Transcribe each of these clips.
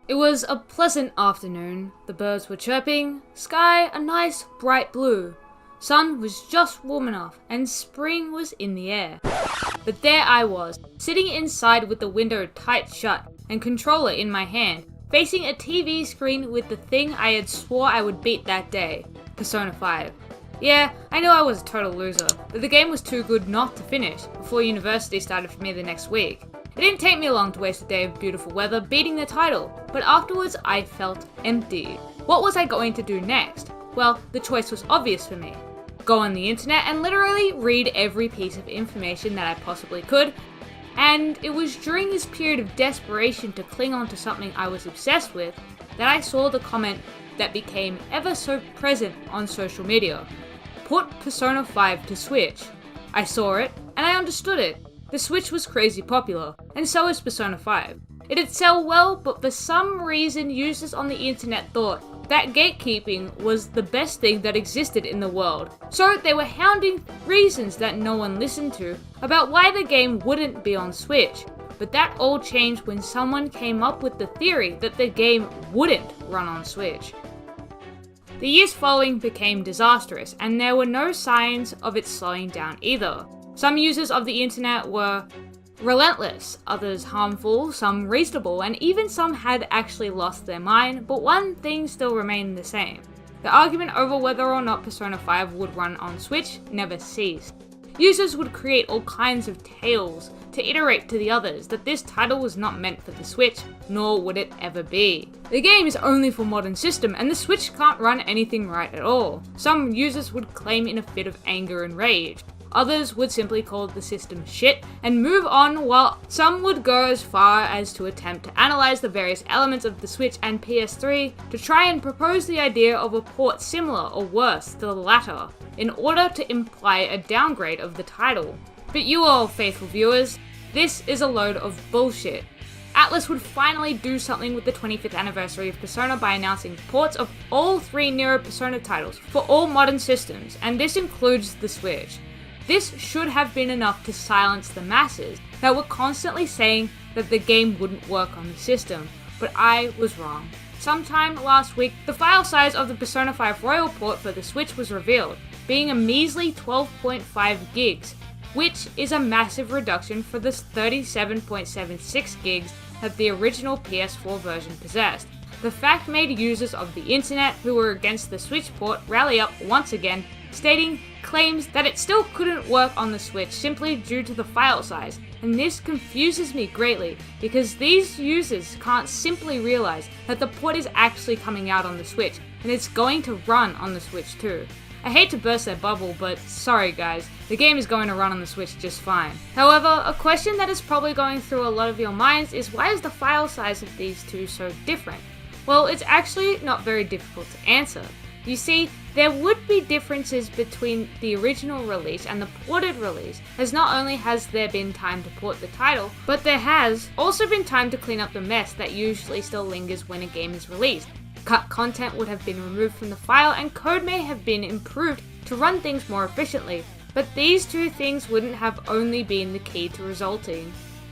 It was a pleasant afternoon. The birds were chirping, sky a nice bright blue. Sun was just warm enough, and spring was in the air. But there I was, sitting inside with the window tight shut and controller in my hand, facing a TV screen with the thing I had swore I would beat that day, Persona 5. Yeah, I know I was a total loser, but the game was too good not to finish before university started for me the next week. It didn't take me long to waste a day of beautiful weather beating the title, but afterwards I felt empty. What was I going to do next? Well, the choice was obvious for me. Go on the internet and literally read every piece of information that I possibly could, and it was during this period of desperation to cling on to something I was obsessed with that I saw the comment that became ever so present on social media. Put Persona 5 to Switch. I saw it, and I understood it. The Switch was crazy popular, and so is Persona 5. It'd sell well, but for some reason users on the internet thought that gatekeeping was the best thing that existed in the world. So they were hounding reasons that no one listened to about why the game wouldn't be on Switch. But that all changed when someone came up with the theory that the game wouldn't run on Switch. The years following became disastrous, and there were no signs of it slowing down either. Some users of the internet were relentless, others harmful, some reasonable, and even some had actually lost their mind, but one thing still remained the same. The argument over whether or not Persona 5 would run on Switch never ceased. Users would create all kinds of tales to iterate to the others that this title was not meant for the Switch, nor would it ever be. The game is only for modern system, and the Switch can't run anything right at all. Some users would claim in a fit of anger and rage. Others would simply call the system shit and move on, while some would go as far as to attempt to analyze the various elements of the Switch and PS3 to try and propose the idea of a port similar or worse to the latter, in order to imply a downgrade of the title. But you all faithful viewers, this is a load of bullshit. Atlus would finally do something with the 25th anniversary of Persona by announcing ports of all 3 Neo Persona titles for all modern systems, and this includes the Switch. This should have been enough to silence the masses that were constantly saying that the game wouldn't work on the system, but I was wrong. Sometime last week, the file size of the Persona 5 Royal port for the Switch was revealed, being a measly 12.5 gigs, which is a massive reduction for the 37.76 gigs that the original PS4 version possessed. The fact made users of the internet who were against the Switch port rally up once again, stating claims that it still couldn't work on the Switch simply due to the file size, and this confuses me greatly because these users can't simply realize that the port is actually coming out on the Switch, and it's going to run on the Switch too. I hate to burst their bubble, but sorry guys, the game is going to run on the Switch just fine. However, a question that is probably going through a lot of your minds is why is the file size of these two so different? Well, it's actually not very difficult to answer. You see, there would be differences between the original release and the ported release, as not only has there been time to port the title, but there has also been time to clean up the mess that usually still lingers when a game is released. Cut content would have been removed from the file and code may have been improved to run things more efficiently, but these two things wouldn't have only been the key to resulting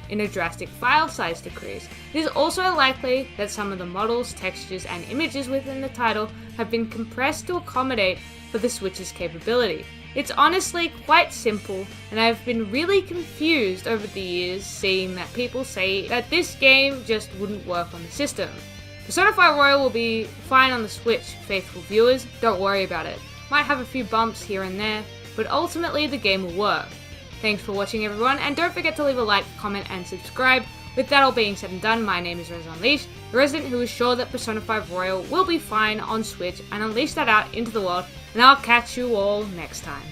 in a drastic file size decrease. It is also likely that some of the models, textures, and images within the title have been compressed to accommodate for the Switch's capability. It's honestly quite simple, and I've been really confused over the years seeing that people say that this game just wouldn't work on the system. Persona 5 Royal will be fine on the Switch, faithful viewers, don't worry about it. Might have a few bumps here and there, but ultimately the game will work. Thanks for watching everyone, and don't forget to leave a like, comment, and subscribe. With that all being said and done, my name is Rez Unleashed, the resident who is sure that Persona 5 Royal will be fine on Switch and unleash that out into the world, and I'll catch you all next time.